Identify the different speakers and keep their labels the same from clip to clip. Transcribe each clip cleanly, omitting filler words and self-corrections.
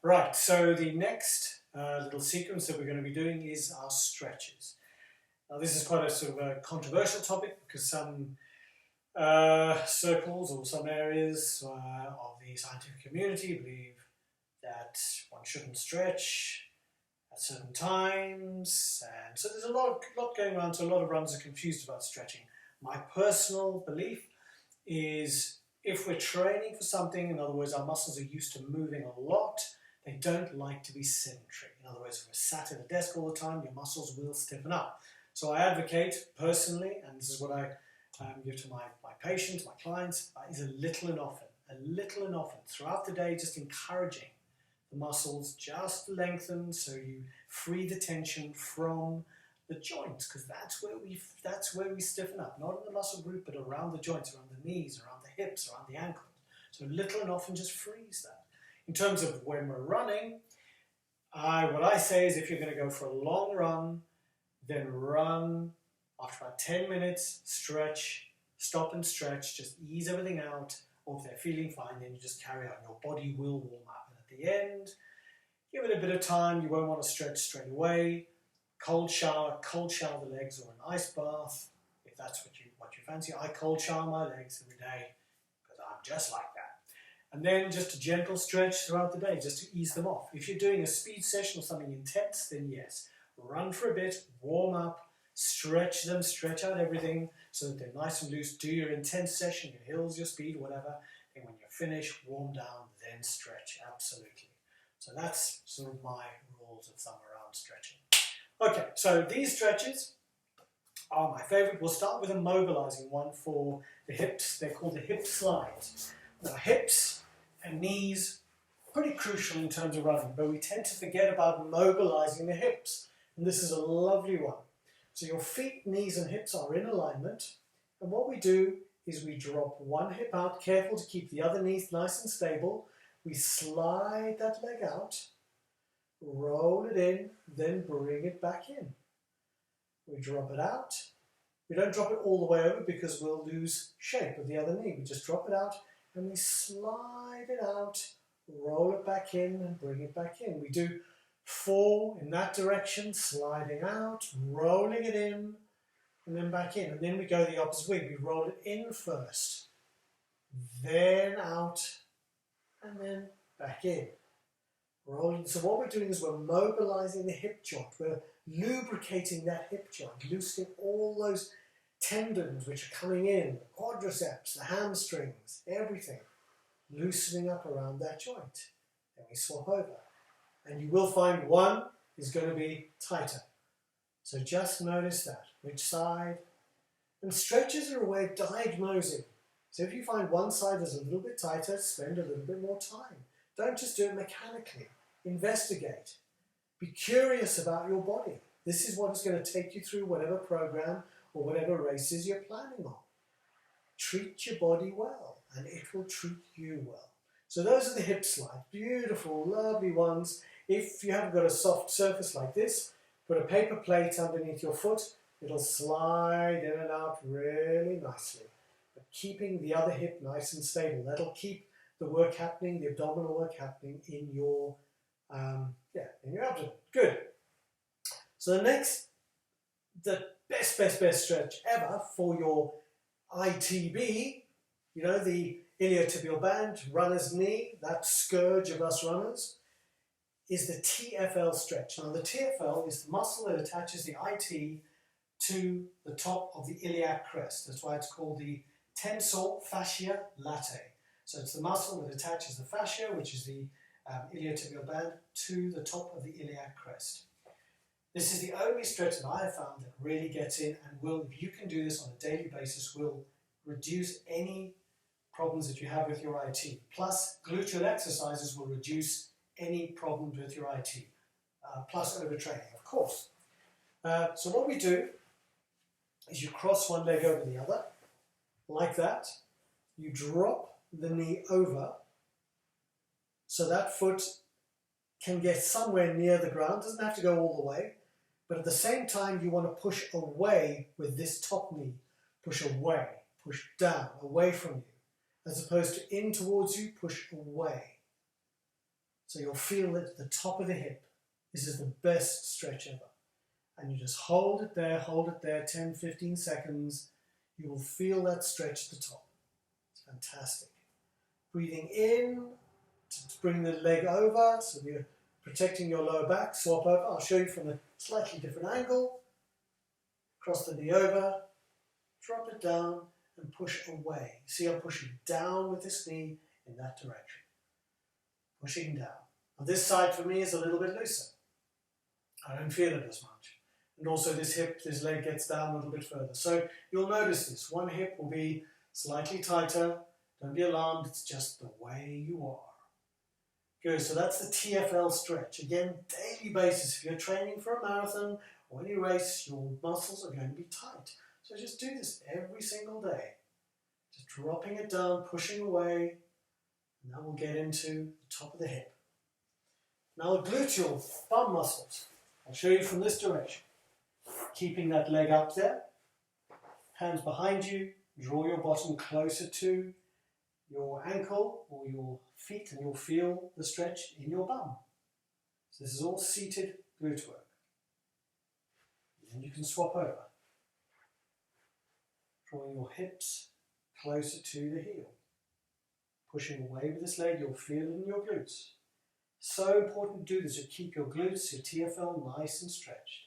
Speaker 1: Right, so the next little sequence that we're going to be doing is our stretches. Now this is quite a sort of a controversial topic because some circles or some areas of the scientific community believe that one shouldn't stretch at certain times, and so there's a lot going on, so a lot of runners are confused about stretching. My personal belief is if we're training for something, in other words, our muscles are used to moving a lot, they don't like to be sedentary. In other words, if we're sat at a desk all the time, your muscles will stiffen up. So I advocate personally, and this is what I give to my patients, my clients, is a little and often, throughout the day, just encouraging the muscles just to lengthen so you free the tension from the joints, because that's where we stiffen up, not in the muscle group, but around the joints, around the knees, around the hips, around the ankles. So little and often just frees that. In terms of when we're running, what I say is if you're going to go for a long run, then run after about 10 minutes, stretch, stop and stretch, just ease everything out, or if they're feeling fine, then you just carry on. Your body will warm up. And at the end, give it a bit of time. You won't want to stretch straight away. Cold shower the legs, or an ice bath, if that's what you fancy. I cold shower my legs every day because I'm just like that. And then just a gentle stretch throughout the day just to ease them off. If you're doing a speed session or something intense, then yes, run for a bit, warm up, stretch them, stretch out everything so that they're nice and loose. Do your intense session, your hills, your speed, whatever. And when you're finished, warm down, then stretch, absolutely. So that's sort of my rules of thumb around stretching. Okay, so these stretches are my favorite. We'll start with a mobilizing one for the hips. They're called the hip slides. Now, hips and knees, pretty crucial in terms of running, but we tend to forget about mobilizing the hips. And this is a lovely one. So your feet, knees, and hips are in alignment. And what we do is we drop one hip out, careful to keep the other knee nice and stable. We slide that leg out, roll it in, then bring it back in. We drop it out. We don't drop it all the way over because we'll lose shape of the other knee. We just drop it out and we slide it out, roll it back in and bring it back in. We do 4 in that direction, sliding out, rolling it in, and then back in. And then we go the opposite way. We roll it in first, then out, and then back in. Rolling. So what we're doing is we're mobilizing the hip joint. We're lubricating that hip joint, loosening all those tendons which are coming in, the quadriceps, the hamstrings, everything, loosening up around that joint. Then we swap over. And you will find one is going to be tighter. So just notice that, which side. And stretches are a way of diagnosing. So if you find one side is a little bit tighter, spend a little bit more time. Don't just do it mechanically. Investigate. Be curious about your body. This is what is going to take you through whatever program or whatever races you're planning on. Treat your body well, and it will treat you well. So those are the hip slides. Beautiful, lovely ones. If you haven't got a soft surface like this, put a paper plate underneath your foot. It'll slide in and out really nicely. But keeping the other hip nice and stable. That'll keep the work happening, the abdominal work happening in your abdomen. Good. So the best stretch ever for your ITB, the iliotibial band, runner's knee, that scourge of us runners, is the TFL stretch. Now the TFL is the muscle that attaches the IT to the top of the iliac crest. That's why it's called the tensor fascia latae. So it's the muscle that attaches the fascia, which is the iliotibial band, to the top of the iliac crest. This is the only stretch that I have found that really gets in and will, if you can do this on a daily basis, will reduce any problems that you have with your IT. Plus, gluteal exercises will reduce any problems with your IT. Plus overtraining, of course. So what we do is you cross one leg over the other, like that. You drop the knee over so that foot can get somewhere near the ground, doesn't have to go all the way, but at the same time you want to push away with this top knee. Push away, push down, away from you. As opposed to in towards you, push away. So you'll feel that the top of the hip. This is the best stretch ever. And you just hold it there, 10, 15 seconds. You will feel that stretch at the top. It's fantastic. Breathing in to bring the leg over, so you're protecting your lower back. Swap over. I'll show you from a slightly different angle. Cross the knee over, drop it down, and push away. See, I'm pushing down with this knee in that direction. Pushing down. Now this side for me is a little bit looser. I don't feel it as much. And also this hip, this leg gets down a little bit further. So you'll notice this. One hip will be slightly tighter. Don't be alarmed, it's just the way you are. Good, so that's the TFL stretch. Again, daily basis. If you're training for a marathon or any race, your muscles are going to be tight. So just do this every single day. Just dropping it down, pushing away, and that will get into the top of the hip. Now the gluteal bum muscles. I'll show you from this direction. Keeping that leg up there, hands behind you, draw your bottom closer to your ankle or your feet and you'll feel the stretch in your bum. So this is all seated glute work. And you can swap over. Drawing your hips closer to the heel. Pushing away with this leg, you'll feel it in your glutes. So important to do this, you keep your glutes, your TFL nice and stretched.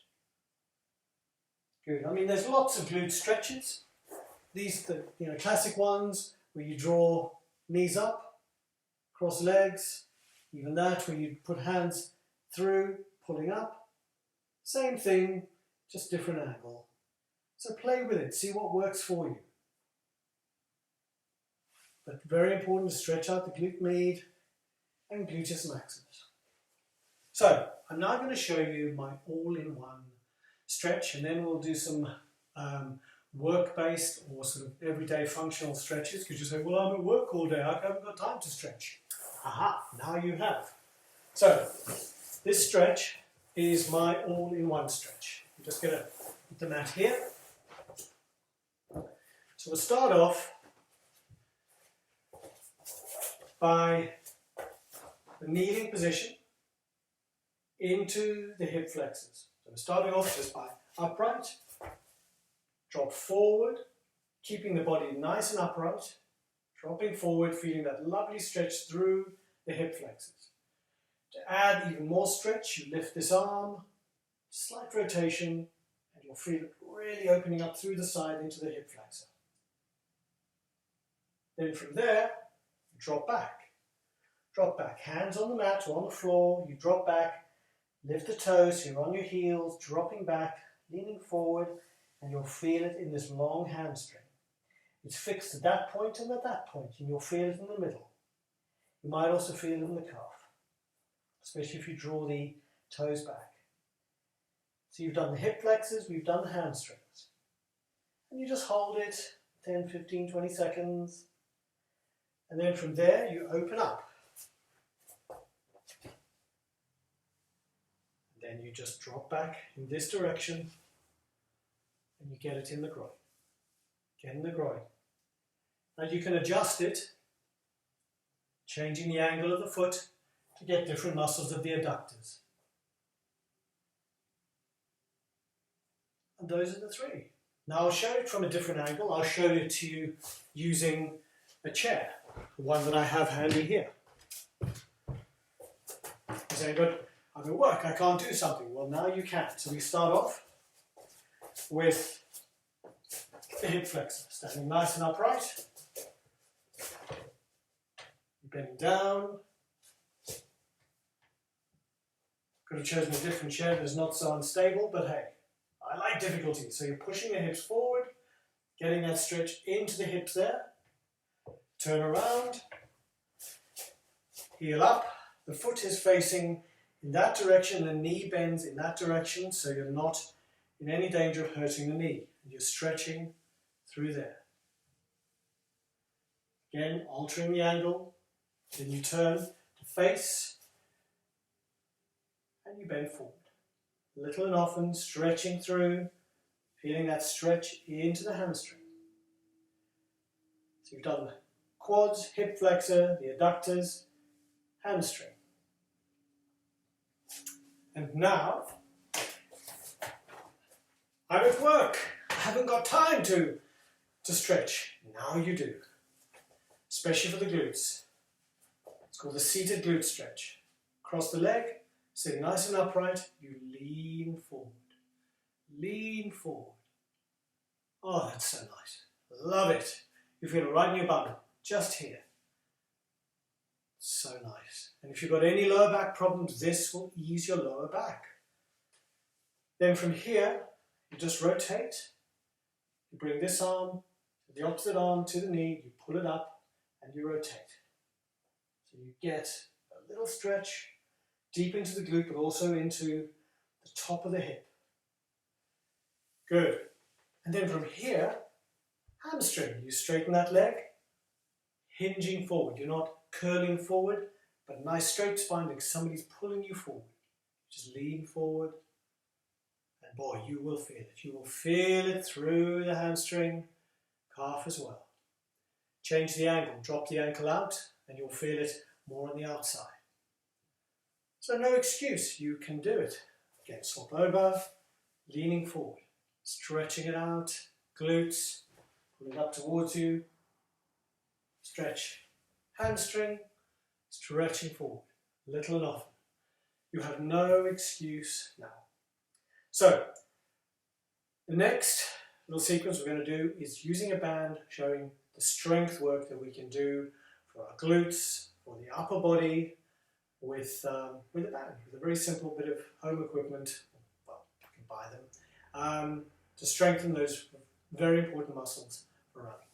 Speaker 1: Good. I mean, there's lots of glute stretches. These are the classic ones where you draw knees up, cross legs, even that where you put hands through, pulling up. Same thing, just different angle. So play with it, see what works for you. But very important to stretch out the glute med and gluteus maximus. So I'm now going to show you my all-in-one stretch, and then we'll do some work-based or sort of everyday functional stretches, because you say, well, I'm at work all day, I haven't got time to stretch. Aha, now you have. So this stretch is my all-in-one stretch. I'm just going to put the mat here. So we'll start off by the kneeling position into the hip flexors. So we're starting off just by upright, drop forward, keeping the body nice and upright, dropping forward, feeling that lovely stretch through the hip flexors. To add even more stretch, you lift this arm, slight rotation, and you'll feel it really opening up through the side into the hip flexor. Then from there, you drop back. Drop back, hands on the mat or on the floor, you drop back, lift the toes, you're on your heels, dropping back, leaning forward, and you'll feel it in this long hamstring. It's fixed at that point and at that point, and you'll feel it in the middle. You might also feel it in the calf, especially if you draw the toes back. So you've done the hip flexors, we've done the hamstrings. And you just hold it 10, 15, 20 seconds. And then from there, you open up. Then you just drop back in this direction and you get it in the groin. Get in the groin. Now you can adjust it, changing the angle of the foot to get different muscles of the adductors. And those are the three. Now I'll show it from a different angle. I'll show it to you using a chair, the one that I have handy here. You say, but I'm at work, I can't do something. Well, now you can. So we start off with the hip flexor, standing nice and upright. You're bending down. Could have chosen a different chair that's not so unstable, but hey, I like difficulty. So you're pushing the hips forward, getting that stretch into the hips there. Turn around, heel up. The foot is facing in that direction, the knee bends in that direction, so you're not in any danger of hurting the knee. You're stretching through there. Again, altering the angle, then you turn to face, and you bend forward. Little and often, stretching through, feeling that stretch into the hamstring. So you've done the quads, hip flexor, the adductors, hamstring. And now, I'm at work. I haven't got time to stretch. Now you do, especially for the glutes. It's called the seated glute stretch. Cross the leg, sitting nice and upright, you lean forward. Lean forward. Oh, that's so nice. Love it. You feel it right in your bum, just here. So nice. And if you've got any lower back problems, this will ease your lower back. Then from here, you just rotate. You bring this arm, the opposite arm to the knee, you pull it up and you rotate. So you get a little stretch deep into the glute, but also into the top of the hip. Good. And then from here, hamstring. You straighten that leg, hinging forward. You're not curling forward, but a nice straight spine like somebody's pulling you forward. Just lean forward, and boy, you will feel it. You will feel it through the hamstring, calf as well. Change the angle, drop the ankle out, and you'll feel it more on the outside. So no excuse, you can do it. Again, swap over, leaning forward, stretching it out, glutes, pull it up towards you, stretch, hamstring, stretching forward, little and often. You have no excuse now. So, the next little sequence we're going to do is using a band showing the strength work that we can do for our glutes, for the upper body, with a band, with a very simple bit of home equipment. Well, you can buy them, to strengthen those very important muscles for running.